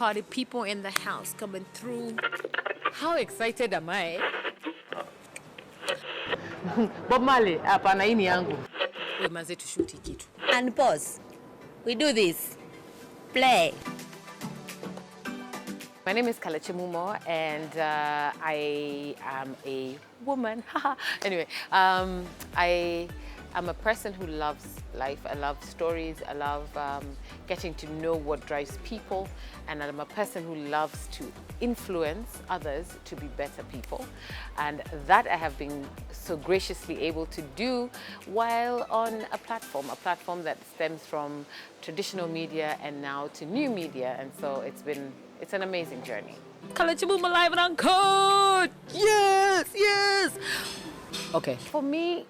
party people in the house coming through. How excited am I? Bob Marley, hapana hii ni yangu. We manze tushuti kitu. And pause. We do this. Play. My name is Kalekye Mumo, and I am a woman. Anyway, I am a person who loves life. I love stories. I love getting to know what drives people. And I'm a person who loves to influence others to be better people. And that I have been so graciously able to do while on a platform that stems from traditional media and now to new media. And so it's an amazing journey. Kalekye Mumo live and uncut! Yes, yes! Okay. For me,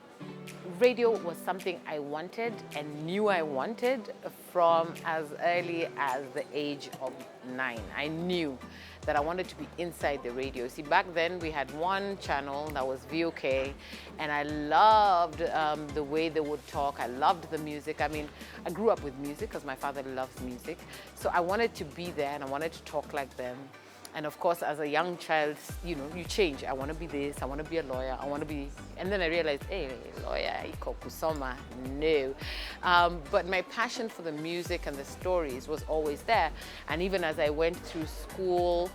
radio was something I wanted and knew I wanted from as early as the age of 9. I knew that I wanted to be inside the radio. See, back then we had one channel that was VOK, and I loved the way they would talk. I loved the music. I mean, I grew up with music because my father loves music. So I wanted to be there and I wanted to talk like them. And of course, as a young child, you know, you change. I want to be this, I want to be a lawyer, I want to be... And then I realized, hey, lawyer, iko kusoma, no. But my passion for the music and the stories was always there. And even as I went through school,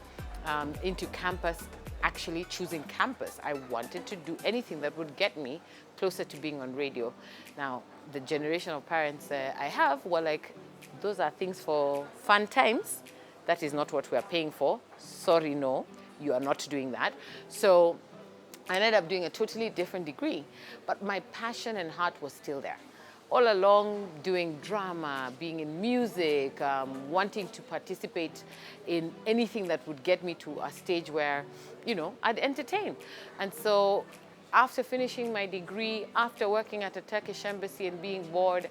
into campus, actually choosing campus, I wanted to do anything that would get me closer to being on radio. Now, the generation of parents I have were like, those are things for fun times. That is not what we are paying for. Sorry, no, you are not doing that. So I ended up doing a totally different degree, but my passion and heart was still there. All along, doing drama, being in music, wanting to participate in anything that would get me to a stage where, you know, I'd entertain. And so after finishing my degree, after working at a Turkish embassy and being bored,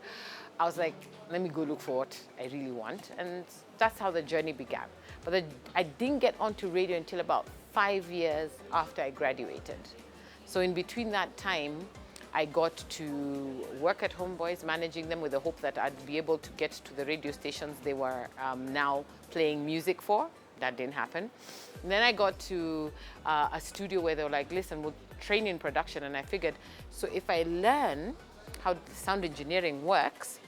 I was like, let me go look for what I really want. And that's how the journey began. But I didn't get onto radio until about 5 years after I graduated. So in between that time, I got to work at Homeboys, managing them with the hope that I'd be able to get to the radio stations they were now playing music for. That didn't happen. And then I got to a studio where they were like, listen, we'll train in production. And I figured, so if I learn how sound engineering works,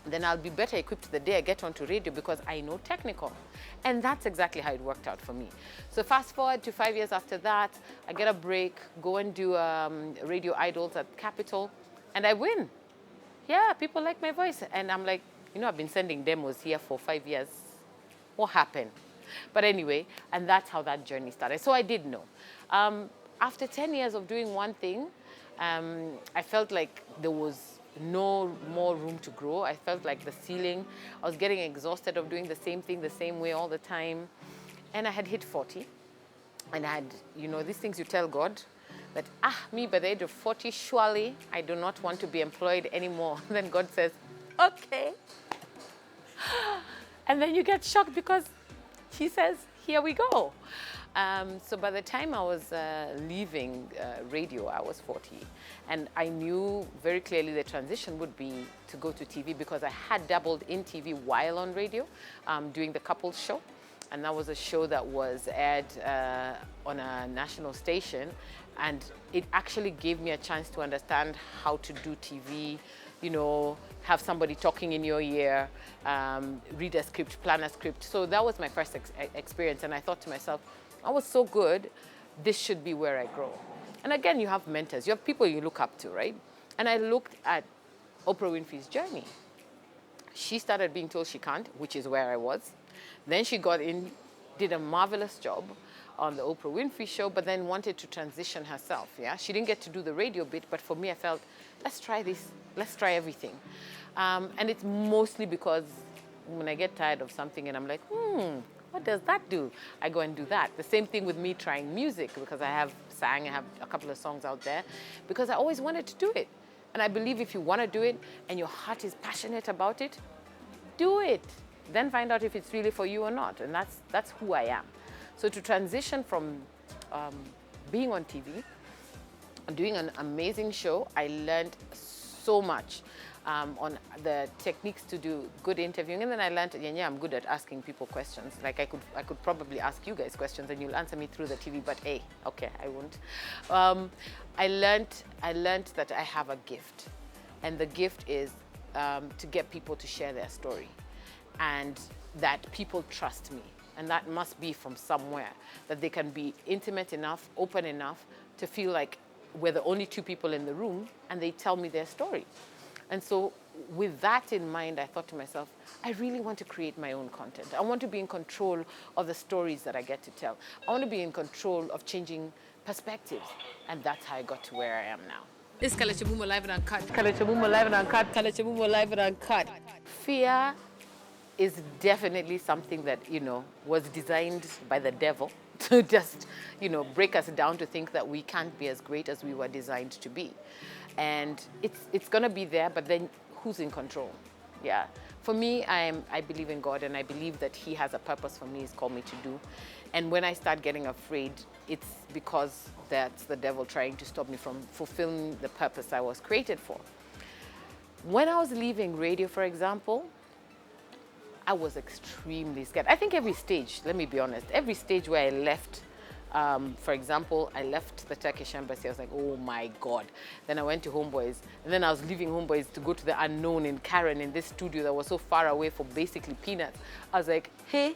then I'll be better equipped the day I get onto radio because I know technical. And that's exactly how it worked out for me. So fast forward to 5 years after that, I get a break, go and do Radio Idols at Capitol, and I win. Yeah, people like my voice. And I'm like, you know, I've been sending demos here for 5 years. What happened? But anyway, and that's how that journey started. So I did know. After 10 years of doing one thing, I felt like there was no more room to grow. I felt like the ceiling. I was getting exhausted of doing the same thing the same way all the time. And I had hit 40. And I had, you know, these things you tell God that, me by the age of 40, surely I do not want to be employed anymore. Then God says, okay. And then you get shocked because he says, here we go. So by the time I was leaving radio, I was 40. And I knew very clearly the transition would be to go to TV because I had dabbled in TV while on radio, doing the Couples Show. And that was a show that was aired on a national station. And it actually gave me a chance to understand how to do TV, you know, have somebody talking in your ear, read a script, plan a script. So that was my first experience. And I thought to myself, I was so good, this should be where I grow. And again, you have mentors, you have people you look up to, right? And I looked at Oprah Winfrey's journey. She started being told she can't, which is where I was. Then she got in, did a marvelous job on the Oprah Winfrey show, but then wanted to transition herself, yeah? She didn't get to do the radio bit, but for me, I felt, let's try this, let's try everything. And it's mostly because when I get tired of something and I'm like, what does that do? I go and do that. The same thing with me trying music because I have a couple of songs out there because I always wanted to do it. And I believe if you want to do it and your heart is passionate about it, do it. Then find out if it's really for you or not. And that's who I am. So to transition from being on TV, doing an amazing show, I learned so much. on the techniques to do good interviewing. And then I learned, yeah, I'm good at asking people questions. Like I could probably ask you guys questions and you'll answer me through the TV, but hey, okay, I won't. I learned that I have a gift, and the gift is to get people to share their story, and that people trust me. And that must be from somewhere, that they can be intimate enough, open enough to feel like we're the only two people in the room and they tell me their story. And so with that in mind, I thought to myself, I really want to create my own content. I want to be in control of the stories that I get to tell. I want to be in control of changing perspectives. And that's how I got to where I am now. It's Kalekye Mumo live and uncut. Kalekye Mumo live and uncut. Kalekye Mumo live and uncut. Fear is definitely something that, was designed by the devil to just, break us down to think that we can't be as great as we were designed to be. And it's going to be there, but then who's in control? Yeah. For me, I believe in God, and I believe that He has a purpose for me, He's called me to do. And when I start getting afraid, it's because that's the devil trying to stop me from fulfilling the purpose I was created for. When I was leaving radio, for example, I was extremely scared. I think every stage, let me be honest, every stage where I left, for example, I left the Turkish embassy, I was like, oh my God. Then I went to Homeboys, and then I was leaving Homeboys to go to the unknown in Karen, in this studio that was so far away for basically peanuts. I was like, hey,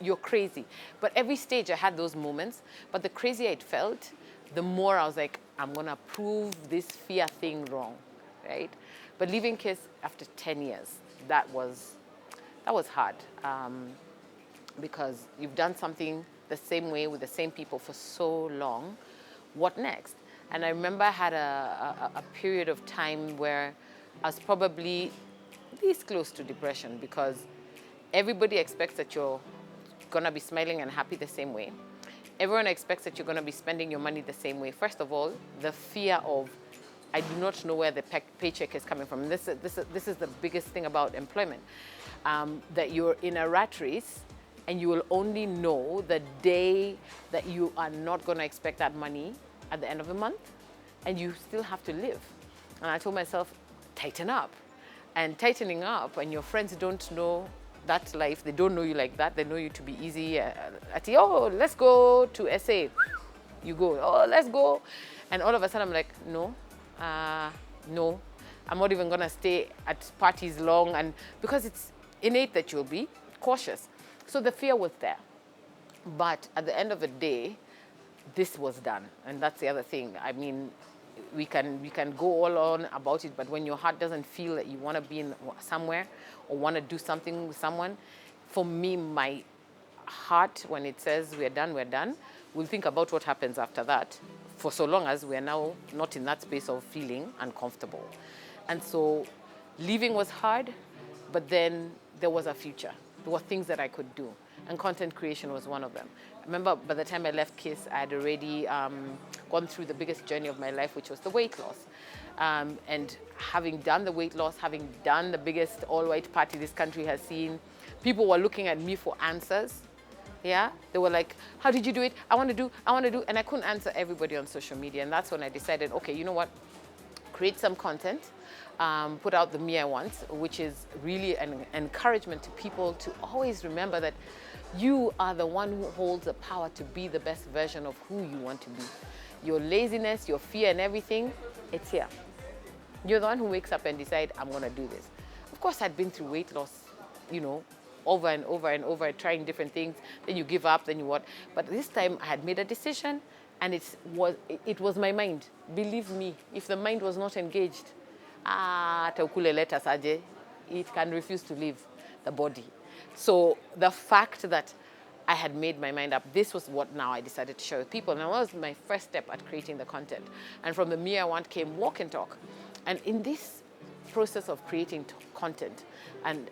you're crazy. But every stage I had those moments, but the crazier it felt, the more I was like, I'm gonna prove this fear thing wrong, right? But leaving KISS after 10 years, that was hard, because you've done something the same way with the same people for so long. What next? And I remember I had a period of time where I was probably this close to depression, because everybody expects that you're gonna be smiling and happy the same way. Everyone expects that you're gonna be spending your money the same way. First of all, the fear of, I do not know where the paycheck is coming from. This is the biggest thing about employment, that you're in a rat race, and you will only know the day that you are not going to expect that money at the end of the month, and you still have to live. And I told myself, tighten up. And tightening up, and your friends don't know that life, they don't know you like that, they know you to be easy. Oh, let's go to SA. You go, oh, let's go. And all of a sudden I'm like, no, no. I'm not even going to stay at parties long, and because it's innate that you'll be cautious. So the fear was there. But at the end of the day, this was done. And that's the other thing. I mean, we can go all on about it, but when your heart doesn't feel that you want to be in somewhere or want to do something with someone, for me, my heart, when it says we're done, we'll think about what happens after that, for so long as we're now not in that space of feeling uncomfortable. And so leaving was hard, but then there was a future. There were things that I could do, and content creation was one of them. I remember by the time I left KISS, I had already gone through the biggest journey of my life, which was the weight loss. And having done the weight loss, having done the biggest all-white party this country has seen, people were looking at me for answers. Yeah, they were like, how did you do it? I want to do, and I couldn't answer everybody on social media. And that's when I decided, okay, you know what? Create some content. Put out the me I want, which is really an encouragement to people to always remember that you are the one who holds the power to be the best version of who you want to be. Your laziness, your fear and everything, it's here. You're the one who wakes up and decides, I'm going to do this. Of course, I'd been through weight loss, over and over and over, trying different things. Then you give up, then you what. But this time I had made a decision, and it was my mind. Believe me, if the mind was not engaged, it can refuse to leave the body. So the fact that I had made my mind up, this was what now I decided to share with people. And that was my first step at creating the content. And from the me I want came walk and talk. And in this process of creating content and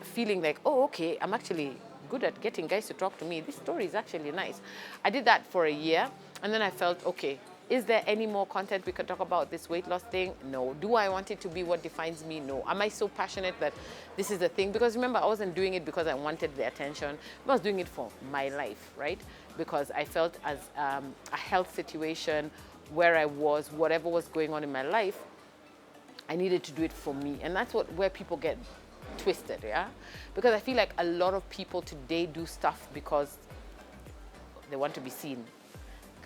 feeling like, oh, okay, I'm actually good at getting guys to talk to me. This story is actually nice. I did that for a year, and then I felt, okay, is there any more content we could talk about this weight loss thing? No. Do I want it to be what defines me? No. Am I so passionate that this is the thing? Because remember, I wasn't doing it because I wanted the attention. I was doing it for my life, right? Because I felt as a health situation, where I was, whatever was going on in my life, I needed to do it for me. And that's where people get twisted, yeah? Because I feel like a lot of people today do stuff because they want to be seen.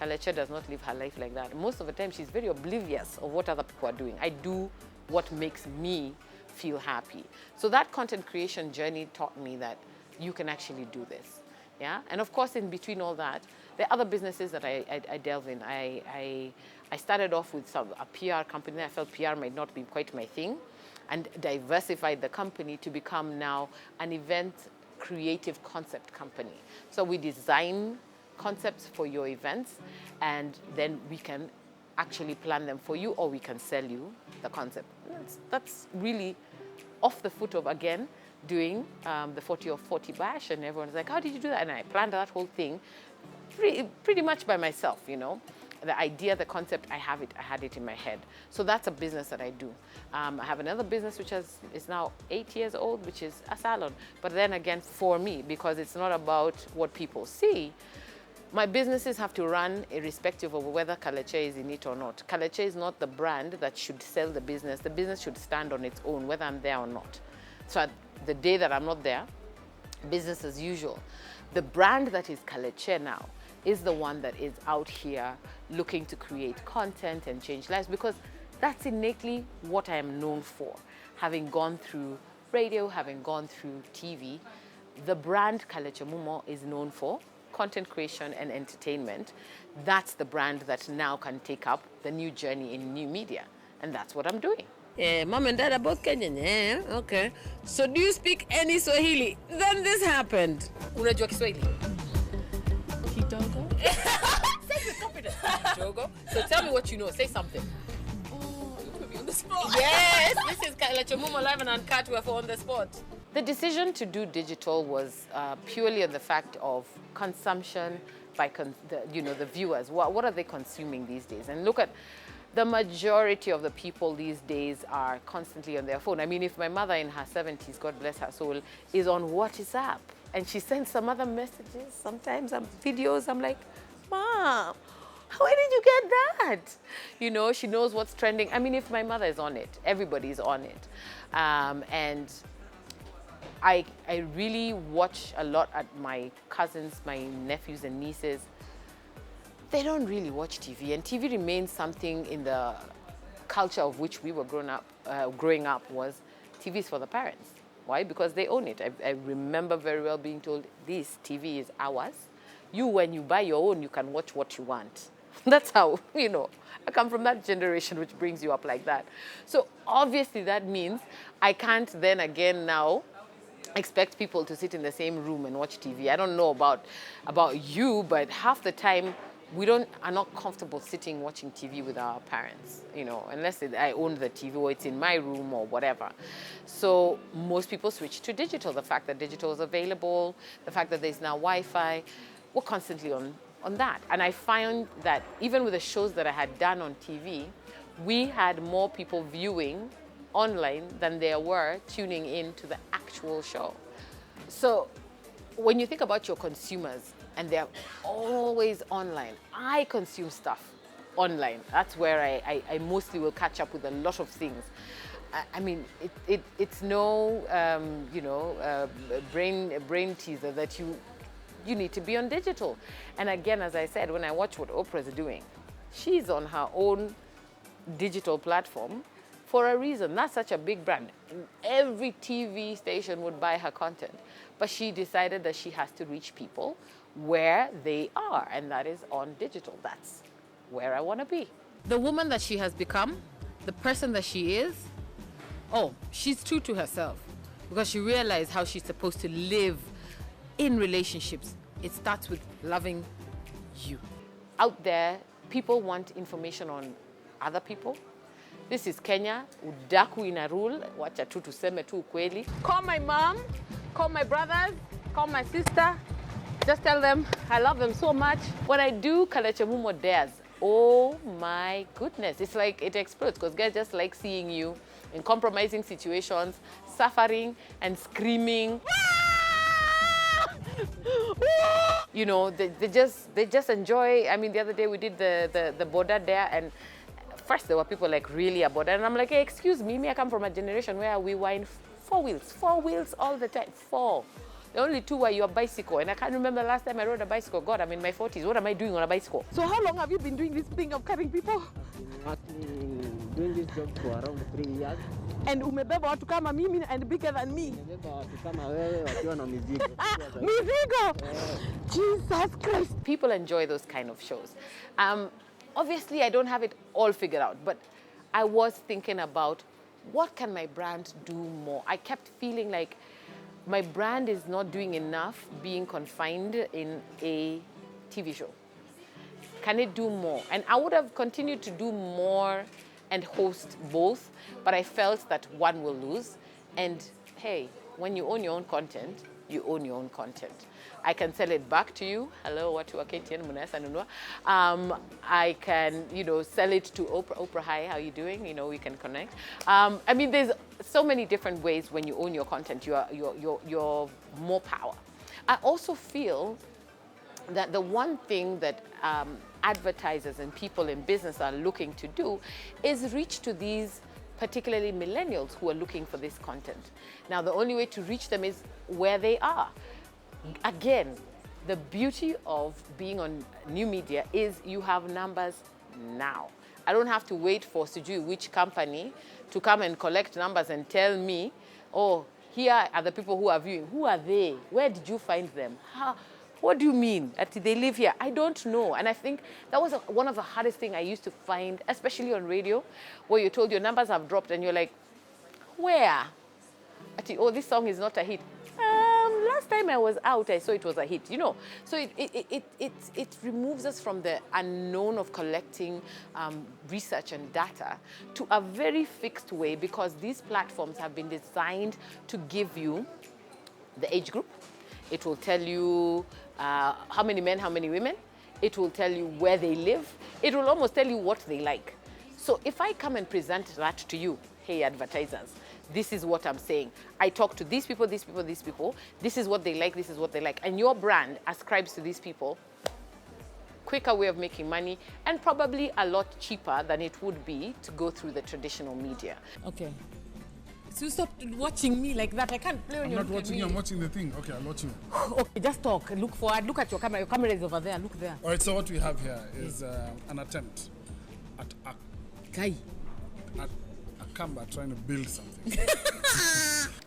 Kalekye does not live her life like that. Most of the time, she's very oblivious of what other people are doing. I do what makes me feel happy. So that content creation journey taught me that you can actually do this, yeah? And of course, in between all that, there are other businesses that I delve in. I started off with a PR company. I felt PR might not be quite my thing, and diversified the company to become now an event creative concept company. So we design concepts for your events, and then we can actually plan them for you, or we can sell you the concept. That's really off the foot of, again, doing the 40 of 40 bash, and everyone's like, how did you do that? And I planned that whole thing pretty much by myself, you know. The idea, the concept, I had it in my head. So that's a business that I do. I have another business which is now 8 years old, which is a salon. But then again, for me, because it's not about what people see, my businesses have to run irrespective of whether Kalekye is in it or not. Kalekye is not the brand that should sell the business. The business should stand on its own, whether I'm there or not. So the day that I'm not there, business as usual. The brand that is Kalekye now is the one that is out here looking to create content and change lives, because that's innately what I am known for. Having gone through radio, having gone through TV, the brand Kalekye Mumo is known for content creation and entertainment. That's the brand that now can take up the new journey in new media. And that's what I'm doing. Yeah, mom and dad are both Kenyan. Yeah, okay. So do you speak any Swahili? Then this happened. Unajua Kiswahili? Kidogo? Say with confidence. Kidogo. So tell me what you know. Say something. Oh, you put me on the spot. Yes, this is Kalekye Mumo live and uncut. We're for on the spot. The decision to do digital was purely on the fact of consumption by the viewers. What are they consuming these days? And look at the majority of the people these days are constantly on their phone. I mean, if my mother in her 70s, God bless her soul, is on WhatsApp and she sends some other messages, sometimes videos, I'm like, Mom, where did you get that? You know, she knows what's trending. I mean, if my mother is on it, everybody's on it. And I really watch a lot at my cousins, my nephews and nieces. They don't really watch TV, and TV remains something in the culture of which we were growing up was TV is for the parents. Why? Because they own it. I remember very well being told, this TV is ours. You, when you buy your own, you can watch what you want. That's how, you know, I come from that generation which brings you up like that. So obviously that means I can't then again now expect people to sit in the same room and watch TV. I don't know about you, but half the time we are not comfortable sitting watching TV with our parents, you know, unless I own the TV or it's in my room or whatever. So most people switch to digital. The fact that digital is available, the fact that there's now Wi-Fi, we're constantly on that. And I found that even with the shows that I had done on TV, we had more people viewing online than there were tuning in to the actual show. So when you think about your consumers, and they're always online. I consume stuff online. That's where I mostly will catch up with a lot of things. I mean, it's no brain teaser that you need to be on digital. And again, as I said, when I watch what Oprah's doing, she's on her own digital platform for a reason. That's such a big brand. Every TV station would buy her content, but she decided that she has to reach people where they are, and that is on digital. That's where I want to be. The woman that she has become, the person that she is, she's true to herself because she realized how she's supposed to live in relationships. It starts with loving you. Out there, people want information on other people. This is Kenya, udaku ina rule, wacha tu tuseme tu ukweli. Call my mom, call my brothers, call my sister. Just tell them I love them so much. When I do Kalekye Mumo dares, oh my goodness, it's like it explodes because guys just like seeing you in compromising situations, suffering and screaming. You know, they just enjoy. I mean, the other day we did the border dare, and first there were people like really about it. And I'm like, hey, excuse me, I come from a generation where we wind four wheels all the time, four. The only two were your bicycle. And I can't remember the last time I rode a bicycle. God, I'm in my 40s. What am I doing on a bicycle? So how long have you been doing this thing of carrying people? Doing this job for around 3 years. And umebeba watu kama mimi and bigger than me. Nimebeba watu kama wewe wakiwa na mizigo. Mizigo! Jesus Christ. People enjoy those kind of shows. Obviously, I don't have it all figured out, but I was thinking about what can my brand do more? I kept feeling like my brand is not doing enough being confined in a TV show. Can it do more? And I would have continued to do more and host both, but I felt that one will lose. And hey, when you own your own content, you own your own content. I can sell it back to you. Hello, what you are KTN Munesa Nunua. I can, sell it to Oprah. Oprah, hi, how you doing? We can connect. I mean, there's so many different ways when you own your content. You're more power. I also feel that the one thing that advertisers and people in business are looking to do is reach to these particularly millennials who are looking for this content. Now, the only way to reach them is where they are. Again, the beauty of being on new media is you have numbers now. I don't have to wait for Sujui, which company, to come and collect numbers and tell me, oh, here are the people who are viewing. Who are they? Where did you find them? What do you mean that they live here? I don't know. And I think that was one of the hardest things I used to find, especially on radio, where you're told your numbers have dropped and you're like, where? Oh, this song is not a hit. Last time I was out, I saw it was a hit, So it removes us from the unknown of collecting research and data to a very fixed way, because these platforms have been designed to give you the age group. It will tell you how many men, how many women. It will tell you where they live. It will almost tell you what they like. So if I come and present that to you, hey, advertisers, this is what I'm saying. I talk to these people, these people, these people. This is what they like, this is what they like. And your brand ascribes to these people. Quicker way of making money, and probably a lot cheaper than it would be to go through the traditional media. Okay. So stop watching me like that. I can't play when I'm you not look at watching me. you, I'm watching the thing. Okay, I'll watch you. Okay, just talk. Look forward. Look at your camera. Your camera is over there. Look there. All right, so what we have here is an attempt at Kai. a Kamba trying to build something.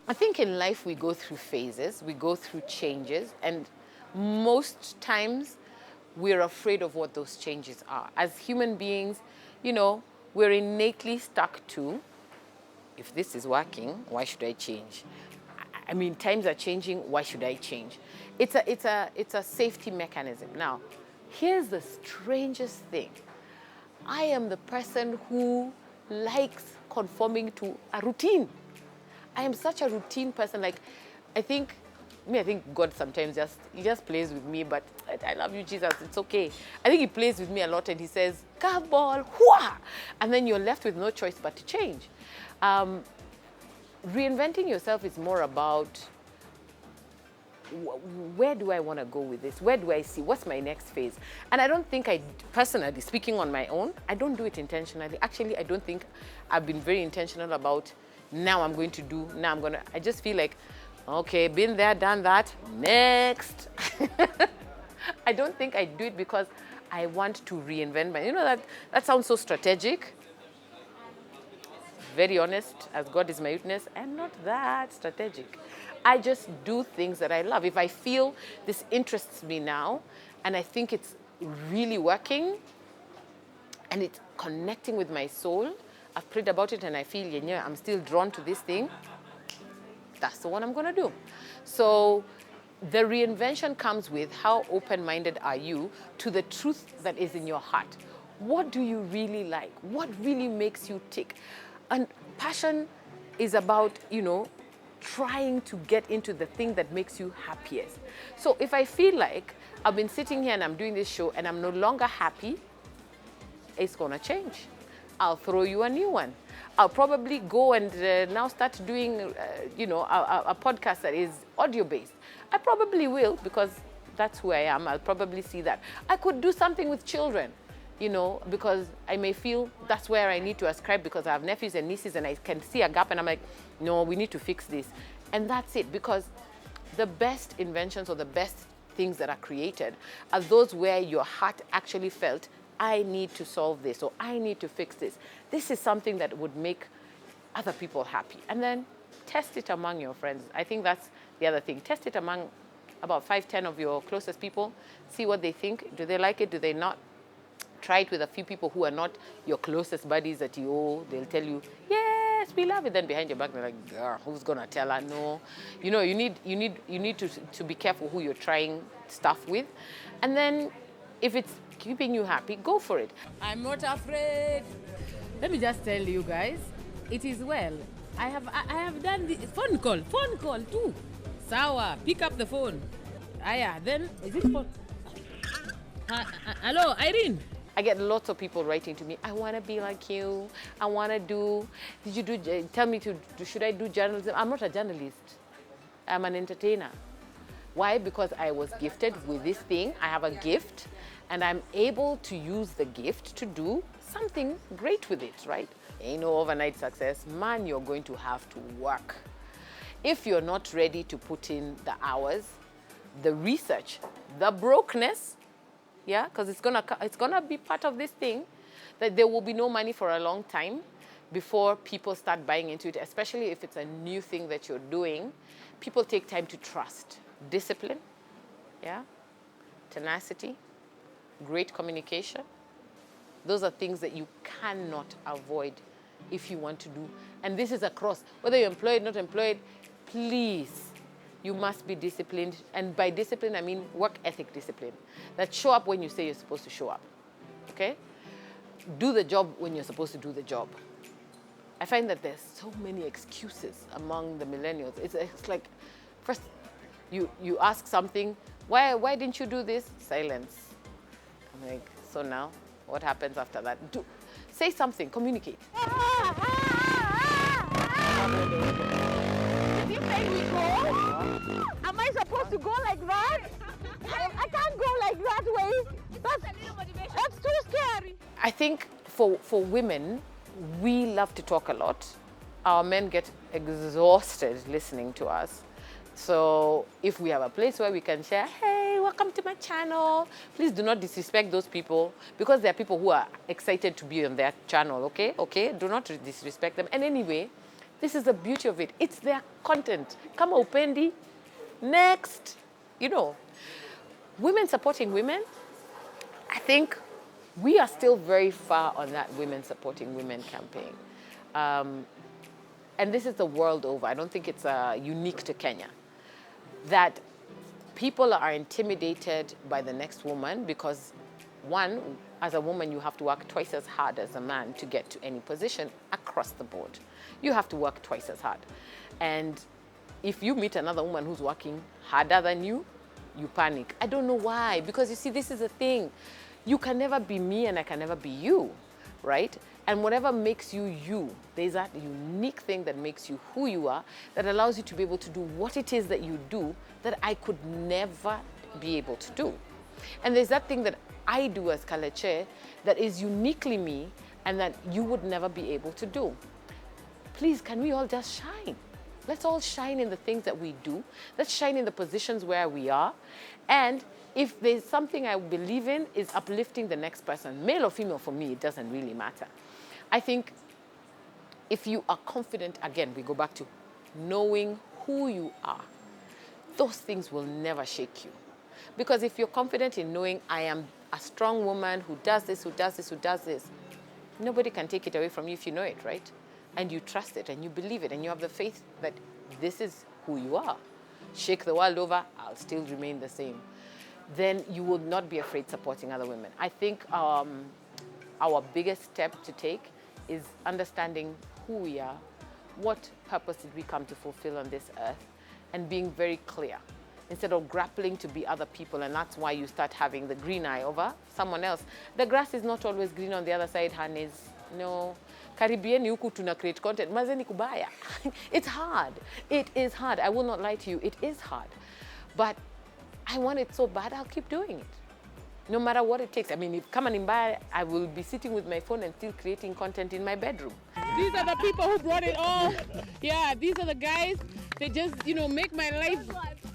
I think in life we go through phases, we go through changes, and most times we're afraid of what those changes are. As human beings, we're innately stuck to, if this is working, why should I change? I mean, times are changing, why should I change? It's a safety mechanism. Now, here's the strangest thing. I am the person who likes conforming to a routine. I am such a routine person. Like, I think God sometimes just plays with me, but I love you, Jesus, it's okay. I think he plays with me a lot and he says, curveball, hua! And then you're left with no choice but to change. Reinventing yourself is more about where do I want to go with this? Where do I see? What's my next phase? And I don't think personally, speaking on my own, I don't do it intentionally. Actually, I don't think I've been very intentional about now I'm going to do, I just feel like, okay, been there, done that, next. I don't think I do it because I want to reinvent that sounds so strategic. Very honest, as God is my witness, I'm not that strategic. I just do things that I love. If I feel this interests me now, and I think it's really working, and it's connecting with my soul, I've prayed about it and I feel, I'm still drawn to this thing, that's the one I'm gonna do. So the reinvention comes with how open-minded are you to the truth that is in your heart. What do you really like? What really makes you tick? And passion is about, trying to get into the thing that makes you happiest. So if I feel like I've been sitting here and I'm doing this show and I'm no longer happy, it's gonna change. I'll throw you a new one. I'll probably go and now start doing, a podcast that is audio-based. I probably will, because that's who I am. I'll probably see that. I could do something with children. you know, because I may feel that's where I need to ascribe because I have nephews and nieces and I can see a gap and I'm like, no, we need to fix this. And that's it, because the best inventions or the best things that are created are those where your heart actually felt, I need to solve this or I need to fix this. This is something that would make other people happy. And then test it among your friends. I think that's the other thing. Test it among about 5-10 of your closest people. See what they think. Do they like it? Do they not? Try it with a few people who are not your closest buddies that you owe. They'll tell you, yes, we love it. Then behind your back, they're like, girl, who's gonna tell her no? You know, you need to be careful who you're trying stuff with. And then if it's keeping you happy, go for it. I'm not afraid. Let me just tell you guys, it is well. I have done the phone call too. Sawa, pick up the phone. Aya, then is it phone? Hello, Irene. I get lots of people writing to me, I want to be like you. I want to do, tell me should I do journalism? I'm not a journalist. I'm an entertainer. Why? Because I was gifted with this thing. I have a gift and I'm able to use the gift to do something great with it, right? Ain't no overnight success. Man, you're going to have to work. If you're not ready to put in the hours, the research, the brokenness, yeah, because it's gonna be part of this thing, that there will be no money for a long time before people start buying into it, especially if it's a new thing that you're doing. People take time to trust. Discipline, yeah, tenacity, great communication. Those are things that you cannot avoid if you want to do. And this is across, whether you're employed, not employed, please, you must be disciplined. And by discipline, I mean work ethic discipline. That show up when you say you're supposed to show up, okay? Do the job when you're supposed to do the job. I find that there's so many excuses among the millennials. It's like, first, you ask something, why didn't you do this? Silence. I'm like, so now, what happens after that? Say something, communicate. Did you say we go? Am I supposed to go like that? I can't go like that way. That's too scary. I think for women, we love to talk a lot. Our men get exhausted listening to us. So if we have a place where we can share, hey, welcome to my channel. Please do not disrespect those people, because there are people who are excited to be on their channel, okay? Okay, do not disrespect them. And anyway, this is the beauty of it. It's their content. Kama upendi, next. You know, women supporting women, I think we are still very far on that women supporting women campaign. And this is the world over. I don't think it's unique to Kenya. That people are intimidated by the next woman because, one, as a woman, you have to work twice as hard as a man to get to any position across the board. You have to work twice as hard. And if you meet another woman who's working harder than you, you panic. I don't know why, because you see, this is the thing. You can never be me and I can never be you, right? And whatever makes you you, there's that unique thing that makes you who you are, that allows you to be able to do what it is that you do that I could never be able to do. And there's that thing that I do as Kalekye that is uniquely me and that you would never be able to do. Please, can we all just shine? Let's all shine in the things that we do. Let's shine in the positions where we are. And if there's something I believe in, is uplifting the next person, male or female, for me, it doesn't really matter. I think if you are confident, again, we go back to knowing who you are, those things will never shake you. Because if you're confident in knowing I am a strong woman who does this, who does this, who does this, nobody can take it away from you if you know it, right? And you trust it and you believe it and you have the faith that this is who you are. Shake the world over, I'll still remain the same. Then you will not be afraid supporting other women. I think our biggest step to take is understanding who we are, what purpose did we come to fulfill on this earth, and being very clear instead of grappling to be other people. And that's why you start having the green eye over someone else. The grass is not always green on the other side, honeys. No. Karibieni huku tuna create content. Mazeni kubaya. It's hard. It is hard. I will not lie to you. It is hard. But I want it so bad, I'll keep doing it. no matter what it takes. I mean, if come and buy, I will be sitting with my phone and still creating content in my bedroom. These are the people who brought it all. Yeah, these are the guys. They just, you know, make my life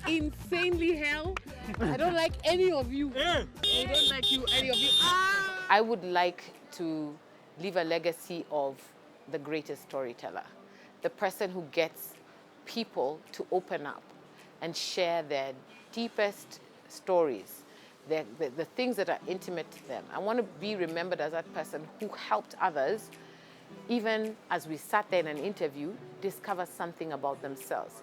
insanely hell. I don't like any of you. I don't like you, any of you. I would like to leave a legacy of the greatest storyteller, the person who gets people to open up and share their deepest stories, the things that are intimate to them. I want to be remembered as that person who helped others, even as we sat there in an interview, discover something about themselves.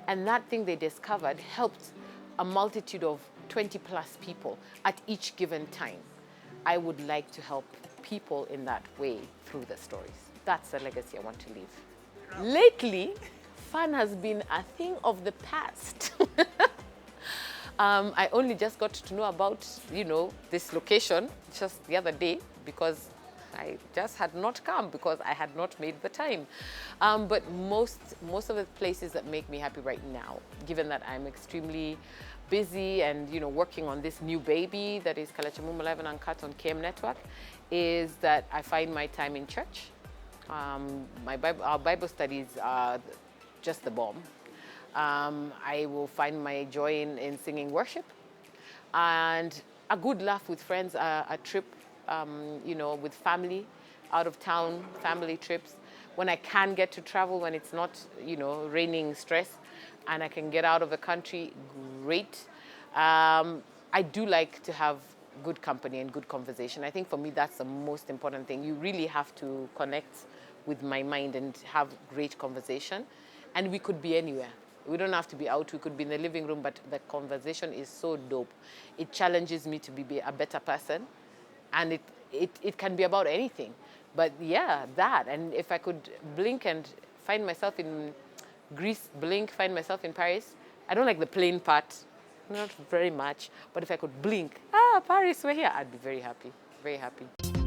And that thing they discovered helped a multitude of 20 plus people at each given time. I would like to help people in that way through the stories. That's the legacy I want to leave. Lately, fun has been a thing of the past. I only just got to know about, you know, this location just the other day because I just had not come because I had not made the time. But most of the places that make me happy right now, given that I'm extremely busy and, you know, working on this new baby that is Kalekye Mumo Live and Uncut on KM Network, is that I find my time in church. Our Bible studies are just the bomb. I will find my joy in singing worship and a good laugh with friends, a trip, you know, with family, out of town, family trips. When I can get to travel, when it's not, you know, raining stress and I can get out of the country, great. I do like to have good company and good conversation. I think for me, that's the most important thing. You really have to connect with my mind and have great conversation. And we could be anywhere. We don't have to be out. We could be in the living room, but the conversation is so dope. It challenges me to be a better person. And it can be about anything. But yeah, that. And if I could blink and find myself in Greece, blink, find myself in Paris. I don't like the plane part, not very much. But if I could blink, Paris, we're here, I'd be very happy, very happy.